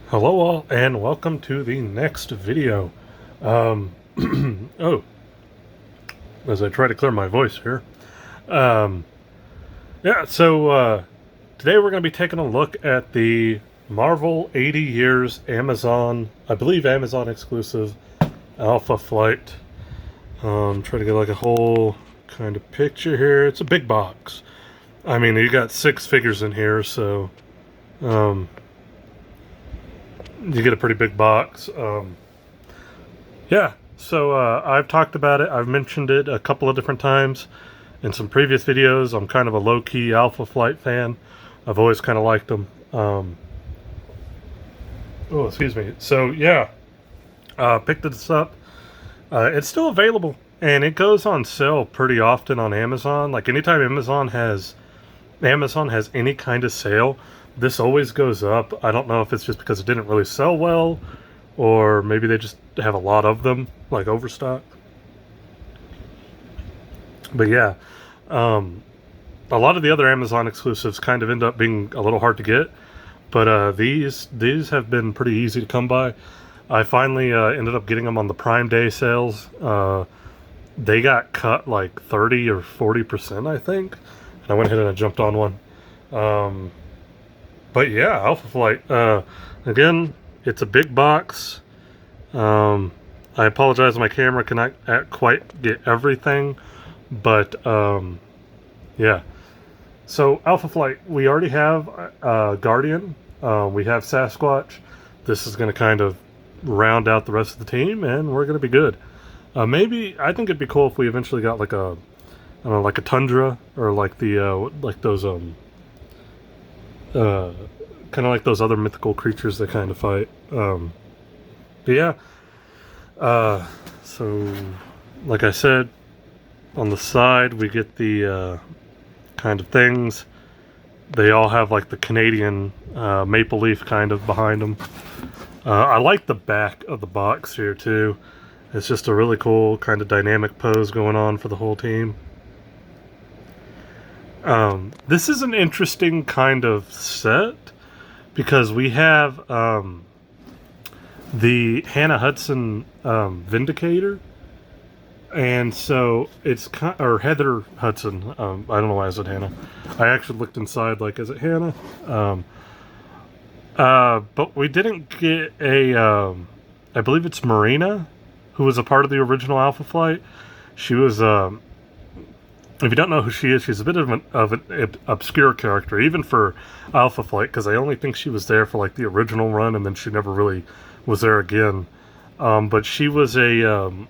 Hello all, and welcome to the next video. Oh, as I try to clear my voice here. Um, today we're going to be taking a look at the Marvel 80 Years Amazon, I believe Amazon exclusive, Alpha Flight. Try to get like a whole kind of picture here. It's a big box. I mean, you got 6 figures in here, so, you get a pretty big box. I've talked about it. I've mentioned it a couple of different times in some previous videos. I'm kind of a low-key Alpha Flight fan. I've always kind of liked them. Excuse me. Picked this up. It's still available, and it goes on sale pretty often on Amazon. Like anytime Amazon has any kind of sale, this always goes up. I don't know if it's just because it didn't really sell well, or maybe they just have a lot of them, like overstock. But yeah, a lot of the other Amazon exclusives kind of end up being a little hard to get, but these have been pretty easy to come by. I finally ended up getting them on the Prime Day sales. They got cut like 30 or 40%, I think. And I went ahead and I jumped on one. But yeah, Alpha Flight. Again, it's a big box. I apologize, my camera cannot quite get everything, but yeah. So Alpha Flight, we already have Guardian. We have Sasquatch. This is going to kind of round out the rest of the team, and we're going to be good. Maybe I think it'd be cool if we eventually got like a, I don't know, like a Tundra, or like the like those kind of like those other mythical creatures that kind of fight. But yeah, so like I said, on the side we get the kind of things. They all have like the Canadian maple leaf kind of behind them. I like the back of the box here too. It's just a really cool kind of dynamic pose going on for the whole team. This is an interesting kind of set because we have the Hannah Hudson Vindicator, and so it's or Heather Hudson. I don't know why I said Hannah. I actually looked inside, like, is it Hannah? But we didn't get a. I believe it's Marina, who was a part of the original Alpha Flight. She was. If you don't know who she is, she's a bit of an obscure character, even for Alpha Flight, because I only think she was there for like the original run, and then she never really was there again. But she was a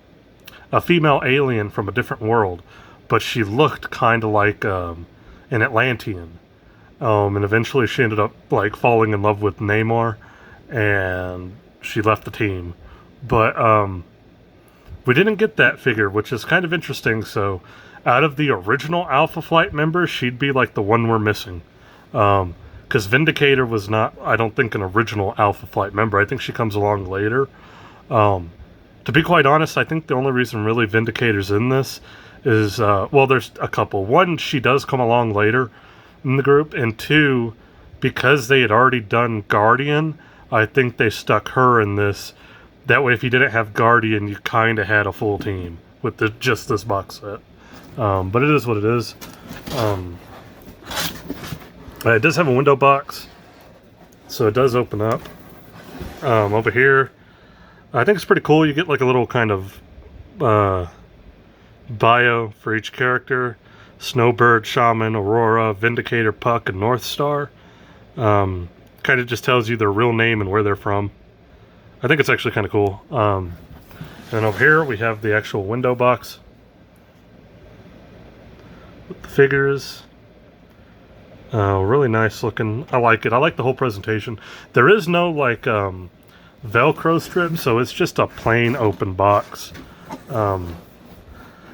female alien from a different world, but she looked kind of like an Atlantean. And eventually she ended up like falling in love with Namor, and she left the team. But we didn't get that figure, which is kind of interesting. So out of the original Alpha Flight members, she'd be like the one we're missing. Because Vindicator was not, I don't think, an original Alpha Flight member. I think she comes along later. To be quite honest, I think the only reason really Vindicator's in this is, well, there's a couple. One, she does come along later in the group. And two, because they had already done Guardian, I think they stuck her in this. That way, if you didn't have Guardian, you kind of had a full team with just this box set. But it is what it is. It does have a window box, so it does open up. Over here, I think it's pretty cool. You get like a little kind of bio for each character. Snowbird, Shaman, Aurora, Vindicator, Puck, and North Star. Kind of just tells you their real name and where they're from. I think it's actually kind of cool. And over here we have the actual window box with the figures. Really nice looking. I like it. I like the whole presentation. There is no like Velcro strip, so it's just a plain open box.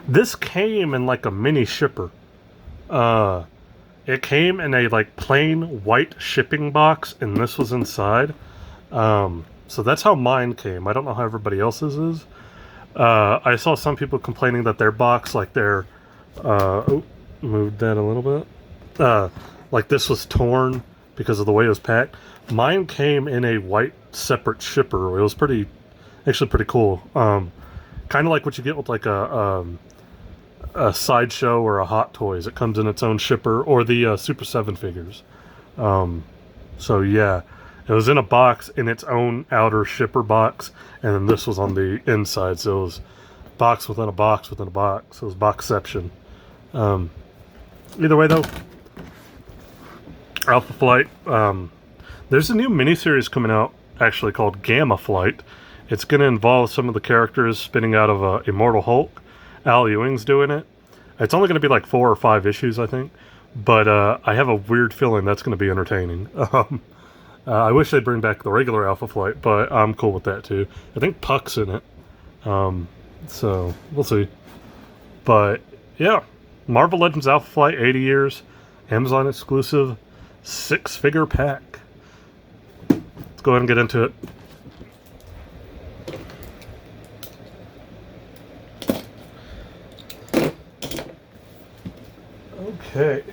This came in like a mini shipper. It came in a like plain white shipping box, and this was inside. So that's how mine came. I don't know how everybody else's is. I saw some people complaining that their box, like their moved that a little bit. Like this was torn because of the way it was packed. Mine came in a white separate shipper. It was actually pretty cool. Kind of like what you get with like a Sideshow or a Hot Toys. It comes in its own shipper, or the Super 7 figures. So yeah, it was in a box in its own outer shipper box, and then this was on the inside. So it was box within a box within a box. So it was boxception. Either way though, Alpha Flight. There's a new miniseries coming out actually called Gamma Flight. It's going to involve some of the characters spinning out of Immortal Hulk. Al Ewing's doing it. It's only going to be like 4 or 5 issues, I think. But I have a weird feeling that's going to be entertaining. I wish they'd bring back the regular Alpha Flight, but I'm cool with that too. I think Puck's in it. So we'll see. But yeah, Marvel Legends Alpha Flight, 80 years. Amazon exclusive 6-figure pack. Let's go ahead and get into it. Okay.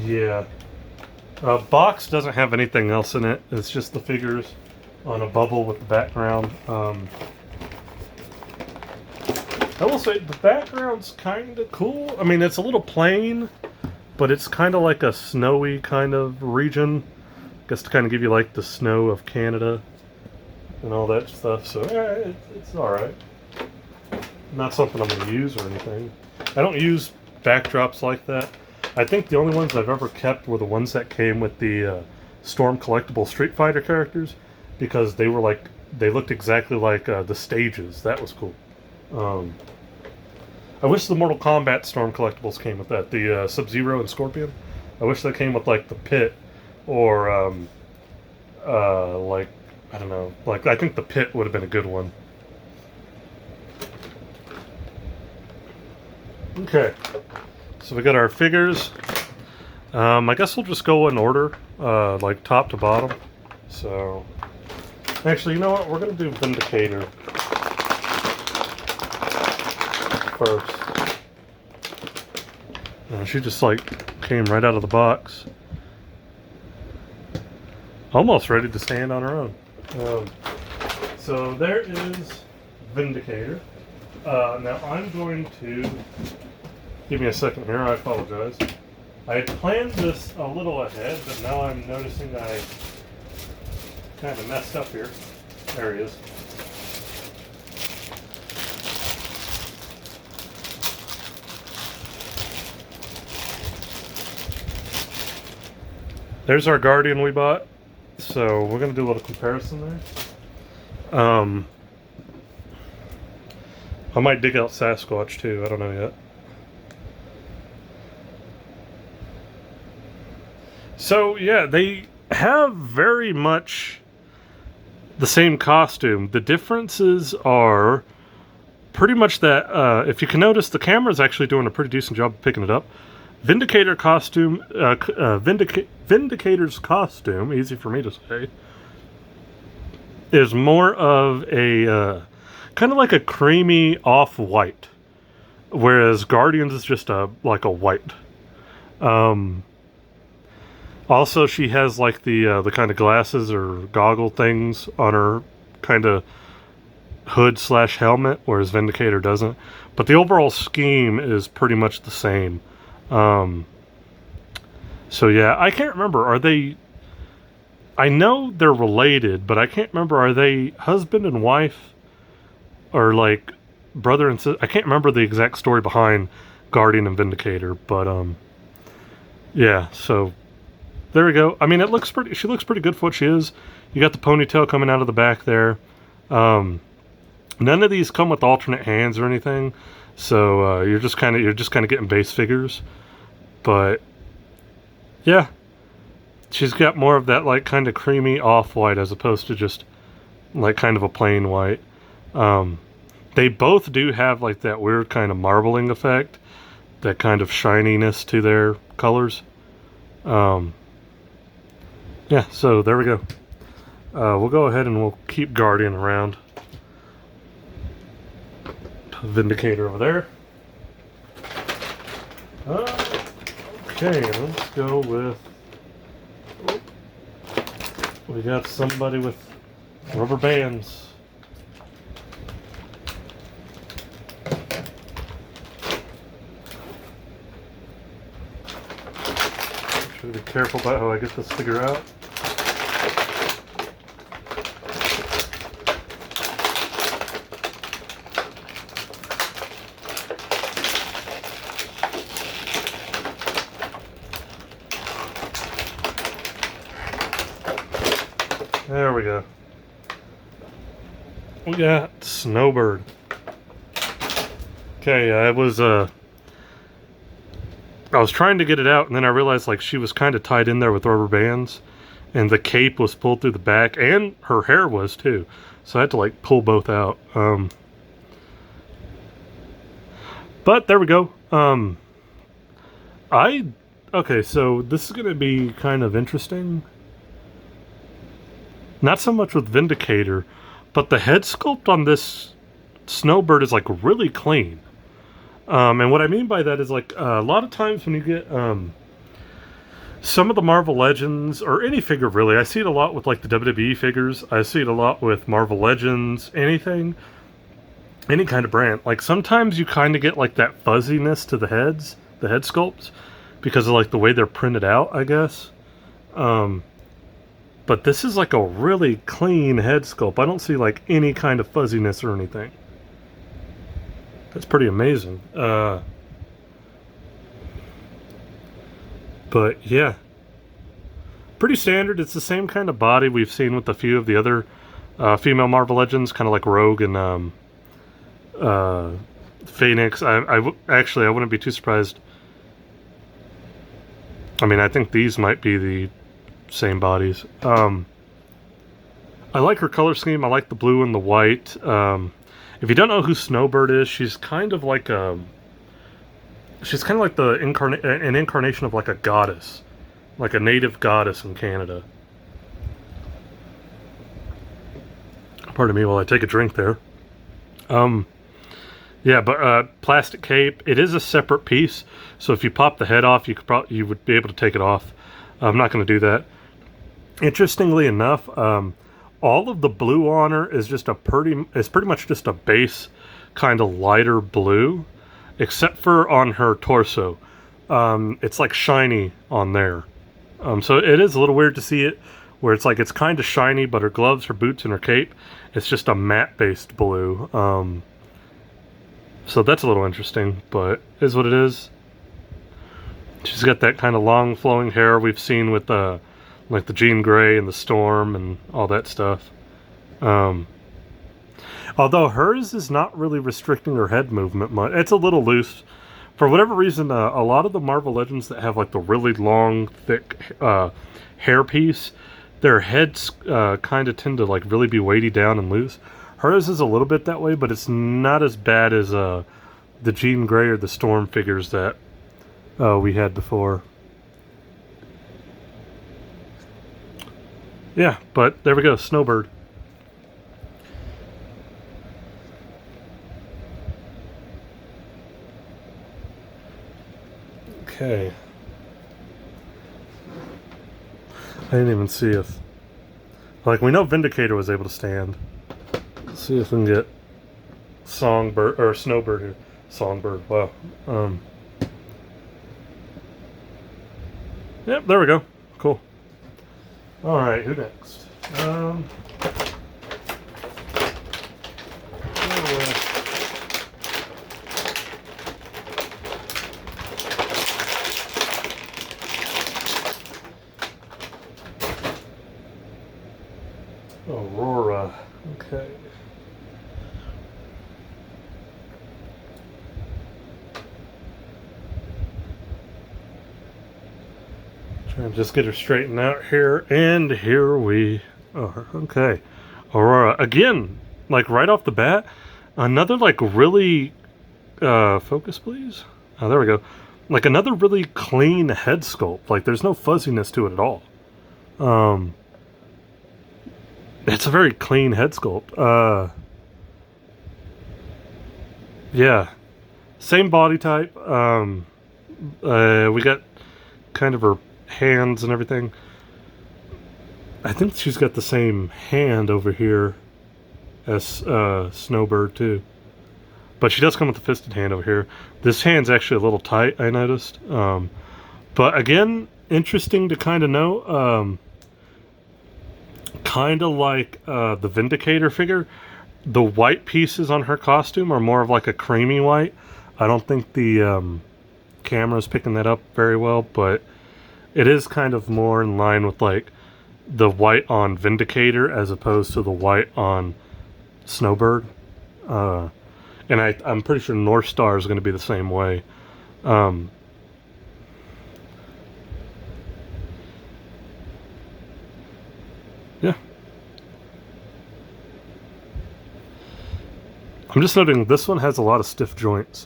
Yeah. Box doesn't have anything else in it. It's just the figures on a bubble with the background. I will say the background's kind of cool. I mean, it's a little plain, but it's kind of like a snowy kind of region. I guess to kind of give you like the snow of Canada and all that stuff. So yeah, it's alright. Not something I'm going to use or anything. I don't use backdrops like that. I think the only ones I've ever kept were the ones that came with the Storm collectible Street Fighter characters, because they looked exactly like the stages. That was cool. I wish the Mortal Kombat Storm collectibles came with that. The Sub-Zero and Scorpion. I wish they came with like the Pit, or like, I don't know. Like, I think the Pit would have been a good one. Okay. So we got our figures. I guess we'll just go in order, like top to bottom. So, actually, you know what? We're gonna do Vindicator first. She just like came right out of the box, almost ready to stand on her own. So there is Vindicator. Now I'm going to. Give me a second here, I apologize. I had planned this a little ahead, but now I'm noticing I kind of messed up here. There he is. There's our Guardian we bought. So we're going to do a little comparison there. I might dig out Sasquatch too, I don't know yet. So, yeah, they have very much the same costume. The differences are pretty much that, if you can notice, the camera's actually doing a pretty decent job of picking it up. Vindicator's costume, easy for me to say, is more of a, kind of like a creamy off-white, whereas Guardians is just like a white. Also, she has like the kind of glasses or goggle things on her kind of hood/helmet, whereas Vindicator doesn't. But the overall scheme is pretty much the same. So yeah, I can't remember. Are they? I know they're related, but I can't remember. Are they husband and wife, or like brother and sister? I can't remember the exact story behind Guardian and Vindicator, but yeah. So. There we go. I mean, it looks pretty. She looks pretty good for what she is. You got the ponytail coming out of the back there. None of these come with alternate hands or anything, so you're just kind of getting base figures. But yeah, she's got more of that like kind of creamy off-white as opposed to just like kind of a plain white. They both do have like that weird kind of marbling effect, that kind of shininess to their colors. Yeah, so there we go. We'll go ahead and we'll keep Guardian around. Vindicator over there. Okay, let's go with... We got somebody with rubber bands. Try to be careful about how I get this figure out. There we go. We got Snowbird. Okay, I was trying to get it out, and then I realized like she was kind of tied in there with rubber bands, and the cape was pulled through the back, and her hair was too. So I had to like pull both out. But there we go. Okay, so this is gonna be kind of interesting. Not so much with Vindicator, but the head sculpt on this Snowbird is like really clean. And what I mean by that is like a lot of times when you get some of the Marvel Legends, or any figure really, I see it a lot with like the WWE figures, I see it a lot with Marvel Legends, anything, any kind of brand. Like sometimes you kind of get like that fuzziness to the head sculpts, because of like the way they're printed out, I guess. But this is like a really clean head sculpt. I don't see like any kind of fuzziness or anything. That's pretty amazing. But yeah. Pretty standard. It's the same kind of body we've seen with a few of the other female Marvel Legends, kind of like Rogue and Phoenix. Actually, I wouldn't be too surprised. I mean, I think these might be the same bodies. I like her color scheme. I like the blue and the white. If you don't know who Snowbird is, she's kind of like an incarnation of like a goddess, like a native goddess in Canada. Pardon me while I take a drink there. Yeah, but plastic cape. It is a separate piece, so if you pop the head off, you would be able to take it off. I'm not going to do that. Interestingly enough, all of the blue on her is pretty much just a base kind of lighter blue, except for on her torso. It's like shiny on there. So it is a little weird to see it where it's like it's kind of shiny, but her gloves, her boots, and her cape, it's just a matte based blue. So that's a little interesting, but it is what it is. She's got that kind of long flowing hair we've seen with like the Jean Grey and the Storm and all that stuff. Although hers is not really restricting her head movement much. It's a little loose. For whatever reason, a lot of the Marvel Legends that have like the really long, thick hair piece, their heads kind of tend to like really be weighty down and loose. Hers is a little bit that way, but it's not as bad as the Jean Grey or the Storm figures that we had before. Yeah, but there we go, Snowbird. Okay. I didn't even see if... Like, we know Vindicator was able to stand. Let's see if we can get Songbird, or Snowbird here. Songbird, wow. Yep, there we go. Cool. Alright, who next? Aurora. Okay. Trying to just get her straightened out here, and here we are. Okay. Aurora. Again, like right off the bat, another like really focus please. Oh, there we go. Like another really clean head sculpt. Like there's no fuzziness to it at all. It's a very clean head sculpt. Yeah, same body type. We got kind of her hands and everything. I think she's got the same hand over here as Snowbird too. But she does come with a fisted hand over here. This hand's actually a little tight, I noticed. But again, interesting to kind of know. Kind of like the Vindicator figure. The white pieces on her costume are more of like a creamy white. I don't think the camera's picking that up very well, but it is kind of more in line with like the white on Vindicator as opposed to the white on Snowbird. And I'm pretty sure North Star is going to be the same way. Yeah. I'm just noting this one has a lot of stiff joints.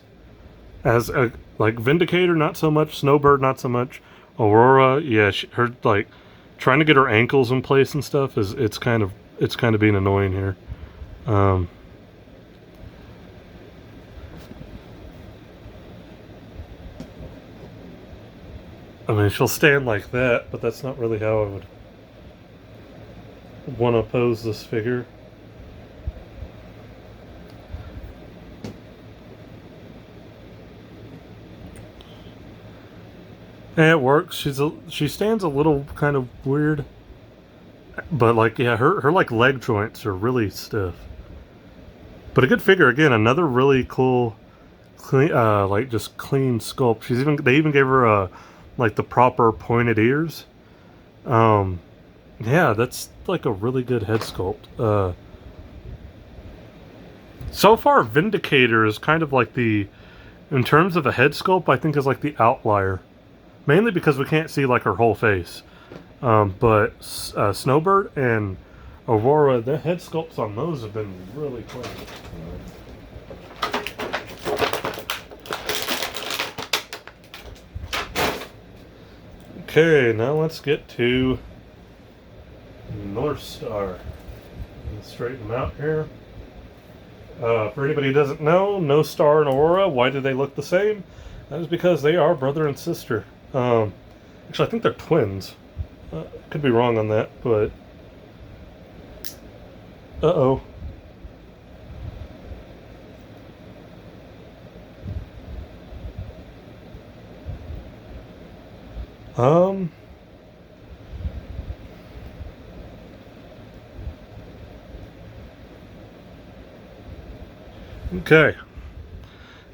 As a, like Vindicator, not so much. Snowbird, not so much. Aurora, yeah, her like trying to get her ankles in place and stuff is it's kind of being annoying here. I mean, she'll stand like that, but that's not really how I would want to pose this figure. And it works. She stands a little kind of weird, but like yeah, her like leg joints are really stiff. But a good figure again. Another really cool, clean like just clean sculpt. They even gave her like the proper pointed ears. Yeah, that's like a really good head sculpt. So far, Vindicator is kind of like in terms of a head sculpt, I think is like the outlier. Mainly because we can't see like her whole face. But Snowbird and Aurora, the head sculpts on those have been really clean. Okay, now let's get to North Star. Let's straighten them out here. For anybody who doesn't know, No Star and Aurora, why do they look the same? That is because they are brother and sister. Actually, I think they're twins. Could be wrong on that, but... Uh-oh. Okay.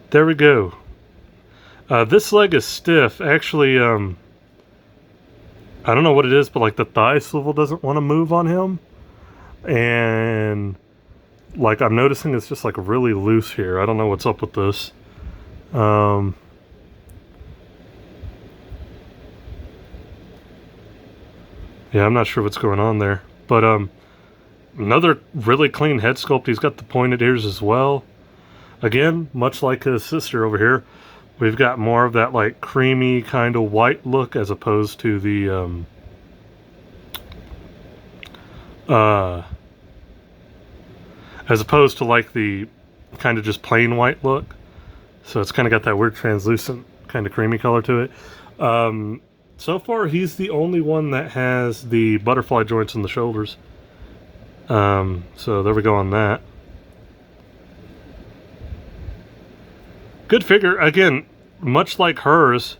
There we go. This leg is stiff. Actually, I don't know what it is, but like the thigh swivel doesn't want to move on him. And like I'm noticing it's just like really loose here. I don't know what's up with this. Yeah, I'm not sure what's going on there. But another really clean head sculpt. He's got the pointed ears as well. Again, much like his sister over here, we've got more of that like creamy kind of white look as opposed to the as opposed to like the kind of just plain white look. So it's kind of got that weird translucent kind of creamy color to it. So far, he's the only one that has the butterfly joints in the shoulders. So there we go on that. Good figure. Again, much like hers,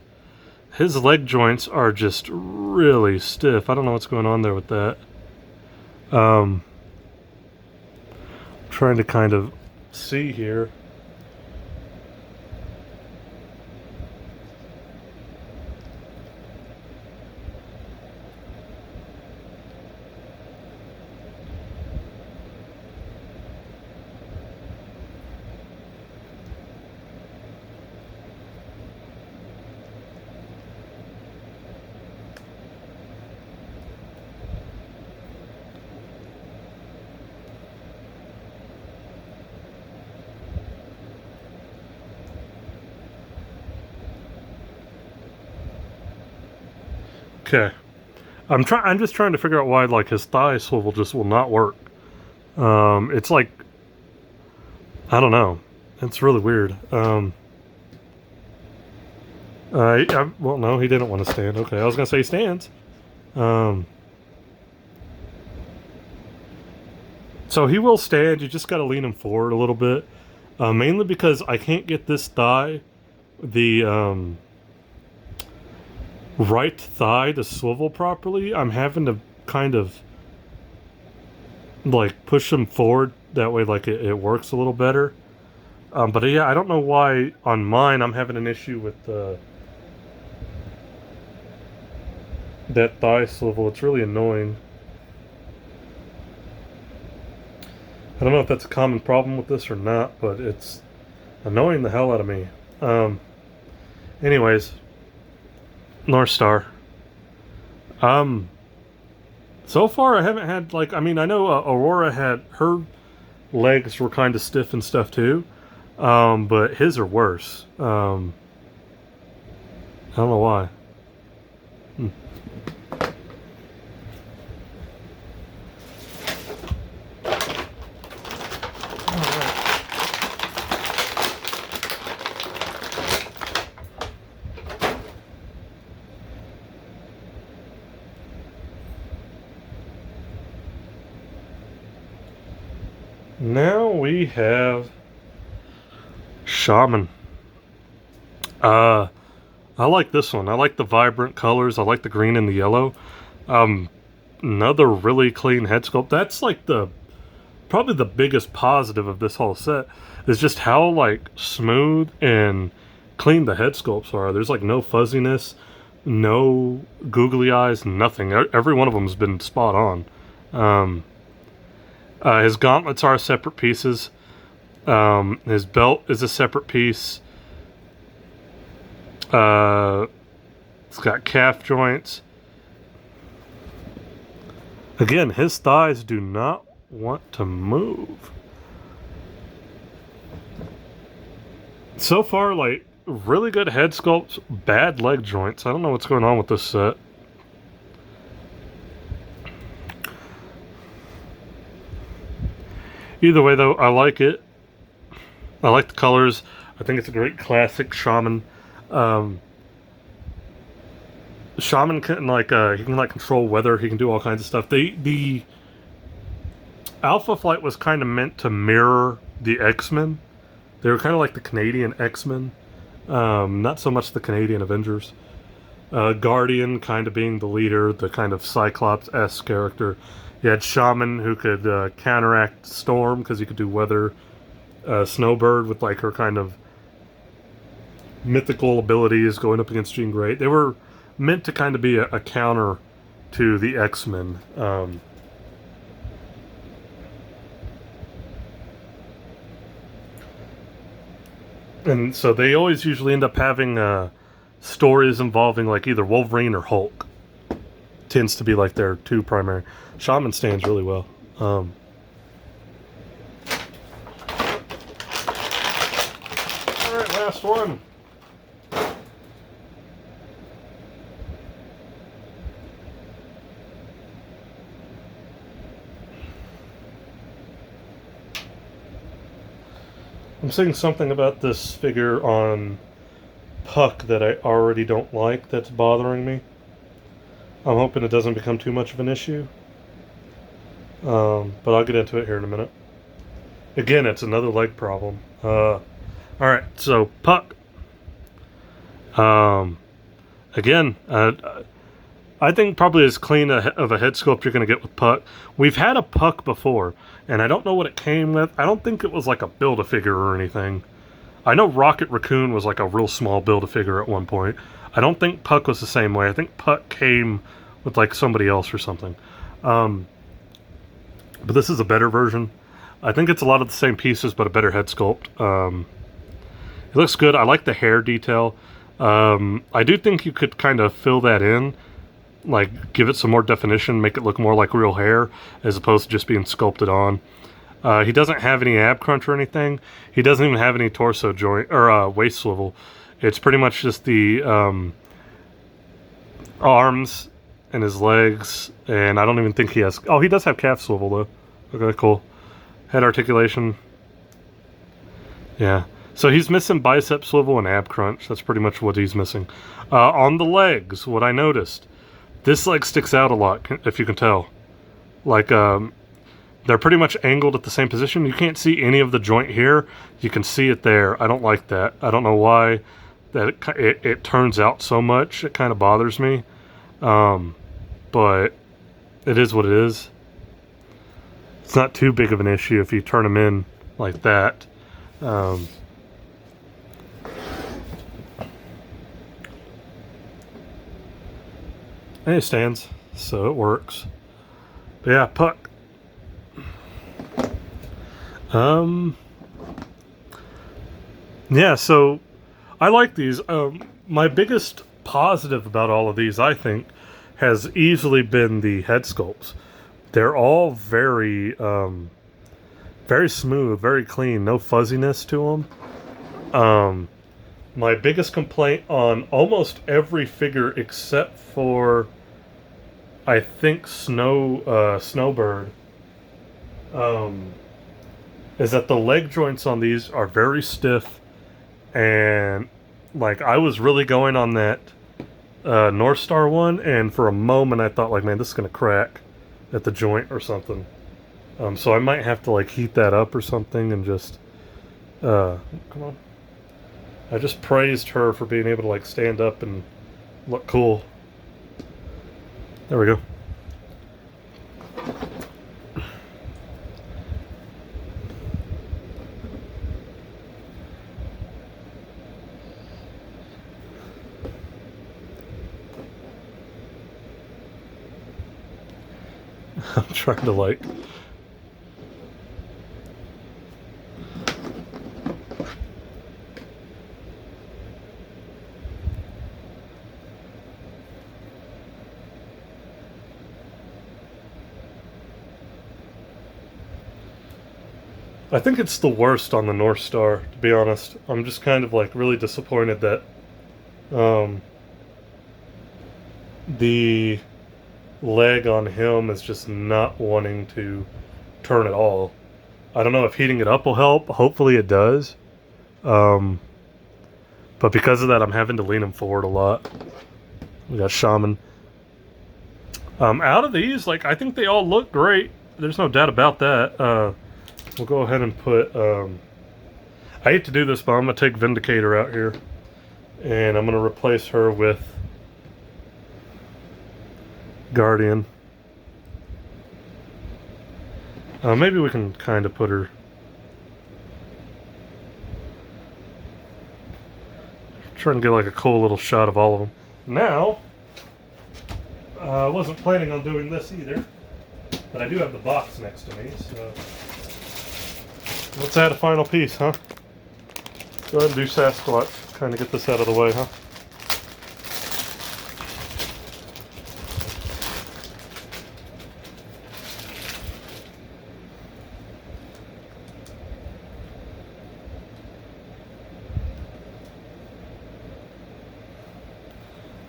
his leg joints are just really stiff. I don't know what's going on there with that. Trying to kind of see here. Okay. I'm just trying to figure out why like his thigh swivel just will not work. It's like I don't know. It's really weird. Well, no, he didn't want to stand. Okay, I was gonna say he stands. So he will stand. You just got to lean him forward a little bit, mainly because I can't get this thigh, the right thigh, to swivel properly. I'm having to kind of like push him forward. That way, like it works a little better. But yeah, I don't know why on mine I'm having an issue with that thigh swivel. It's really annoying. I don't know if that's a common problem with this or not, but it's annoying the hell out of me. Anyways, North Star. So far I haven't had, like, I mean, I know Aurora had, her legs were kind of stiff and stuff too, but his are worse. I don't know why. Now we have Shaman. I like this one. I like the vibrant colors. I like the green and the yellow. Another really clean head sculpt. That's like probably the biggest positive of this whole set is just how like smooth and clean the head sculpts are. There's like no fuzziness, no googly eyes, nothing. Every one of them has been spot on. His gauntlets are separate pieces. His belt is a separate piece. It's got calf joints. Again, his thighs do not want to move. So far, like, really good head sculpts, bad leg joints. I don't know what's going on with this set. Either way, though, I like it. I like the colors. I think it's a great classic Shaman. Shaman can he can like control weather. He can do all kinds of stuff. The Alpha Flight was kind of meant to mirror the X-Men. They were kind of like the Canadian X-Men, not so much the Canadian Avengers. Guardian kind of being the leader, the kind of Cyclops-esque character. You had Shaman who could counteract Storm because he could do weather. Snowbird with like her kind of mythical abilities going up against Jean Grey. They were meant to kind of be a counter to the X-Men. And so they always usually end up having stories involving like either Wolverine or Hulk. Tends to be like their two primary. Shaman stands really well. All right, last one. I'm seeing something about this figure on Puck that I already don't like that's bothering me. I'm hoping it doesn't become too much of an issue. But I'll get into it here in a minute. Again, it's another leg problem. Alright, so Puck. Again, I think probably as clean of a head sculpt you're going to get with Puck. We've had a Puck before, and I don't know what it came with. I don't think it was like a Build-A-Figure or anything. I know Rocket Raccoon was like a real small Build-A-Figure at one point. I don't think Puck was the same way. I think Puck came with like somebody else or something. But this is a better version. I think it's a lot of the same pieces, but a better head sculpt. It looks good. I like the hair detail. I do think you could kind of fill that in. Like, give it some more definition, make it look more like real hair, as opposed to just being sculpted on. He doesn't have any ab crunch or anything. He doesn't even have any torso joint, or waist swivel. It's pretty much just the arms and his legs, and I don't even think he has... Oh, he does have calf swivel, though. Okay, cool. Head articulation. Yeah. So he's missing bicep swivel and ab crunch. That's pretty much what he's missing. On the legs, what I noticed, this leg sticks out a lot, if you can tell. Like, they're pretty much angled at the same position. You can't see any of the joint here. You can see it there. I don't like that. I don't know why that it turns out so much. It kind of bothers me. But it is what it is. It's not too big of an issue if you turn them in like that. And it stands, so it works. But yeah, puck. Yeah, so I like these. My biggest positive about all of these, I think, has easily been the head sculpts. They're all very, very smooth, very clean, no fuzziness to them. My biggest complaint on almost every figure except for, I think, Snowbird, is that the leg joints on these are very stiff, and like I was really going on that North Star one, and for a moment I thought like, man, this is gonna crack at the joint or something. So I might have to like heat that up or something and just come on. I just praised her for being able to like stand up and look cool. There we go. I'm trying to like I think it's the worst on the North Star, to be honest. I'm just kind of like really disappointed that the leg on him is just not wanting to turn at all. I don't know if heating it up will help. Hopefully it does. But because of that, I'm having to lean him forward a lot. We got Shaman. Out of these, like, I think they all look great. There's no doubt about that. We'll go ahead and put, I hate to do this, but I'm going to take Vindicator out here. And I'm going to replace her with Guardian. Maybe we can kind of put her... Trying to get like a cool little shot of all of them. Now, I wasn't planning on doing this either, but I do have the box next to me, so... Let's add a final piece, huh? Go ahead and do Sasquatch. Kind of get this out of the way, huh?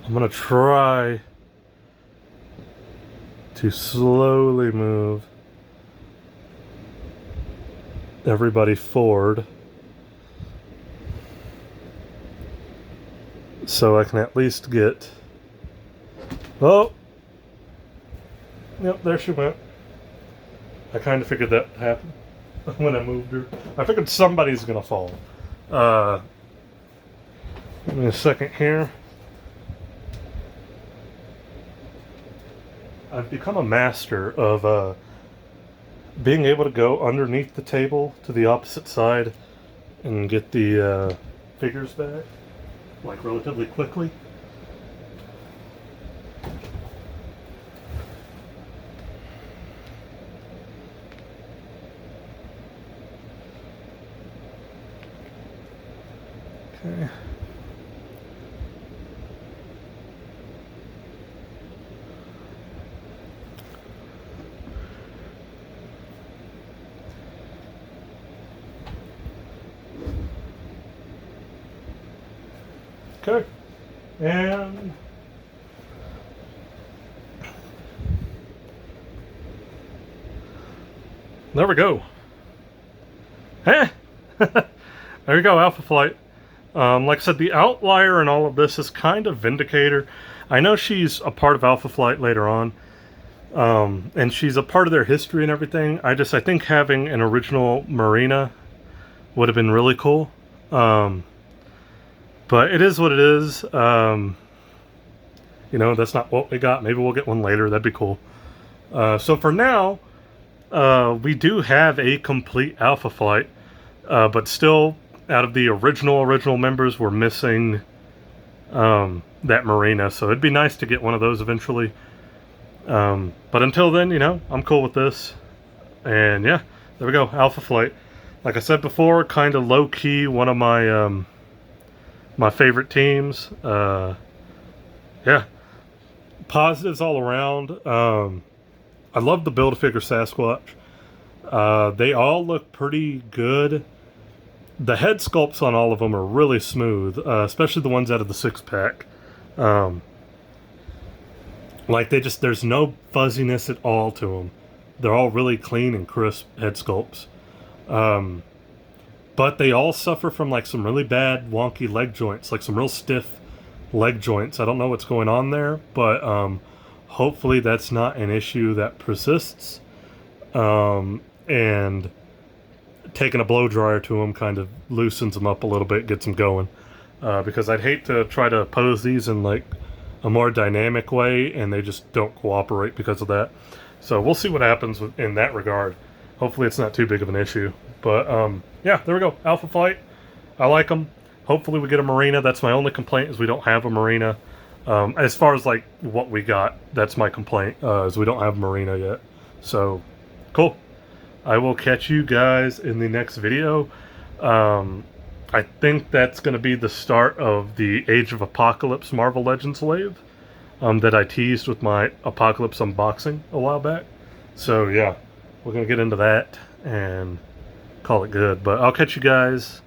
I'm going to try to slowly move everybody forward so I can at least get... Oh! Yep, there she went. I kind of figured that would happen when I moved her. I figured somebody's going to fall. Give me a second here. I've become a master of being able to go underneath the table to the opposite side and get the figures back, like relatively quickly. Okay. Okay, and there we go. Eh? there you go, Alpha Flight. Like I said, the outlier in all of this is kind of Vindicator. I know she's a part of Alpha Flight later on, and she's a part of their history and everything. I think having an original Marina would have been really cool. But it is what it is. You know, that's not what we got. Maybe we'll get one later. That'd be cool. So for now, we do have a complete Alpha Flight, but still, out of the original members, we're missing that Marina. So it'd be nice to get one of those eventually. But until then, you know, I'm cool with this. And yeah, there we go, Alpha Flight. Like I said before, kind of low key, one of my my favorite teams. Yeah, positives all around. I love the Build-A-Figure Sasquatch. They all look pretty good. The head sculpts on all of them are really smooth, especially the ones out of the 6-pack. Like there's no fuzziness at all to them. They're all really clean and crisp head sculpts. But they all suffer from like some really bad wonky leg joints, like some real stiff leg joints. I don't know what's going on there, but hopefully that's not an issue that persists. And taking a blow dryer to them kind of loosens them up a little bit, gets them going. Because I'd hate to try to pose these in like a more dynamic way, and they just don't cooperate because of that. So we'll see what happens in that regard. Hopefully it's not too big of an issue. But yeah, there we go. Alpha Flight. I like them. Hopefully we get a Marina. That's my only complaint, is we don't have a Marina. As far as like what we got, that's my complaint, is we don't have a Marina yet. So cool. I will catch you guys in the next video. I think that's going to be the start of the Age of Apocalypse Marvel Legends wave that I teased with my Apocalypse unboxing a while back. So yeah, we're going to get into that and call it good. But I'll catch you guys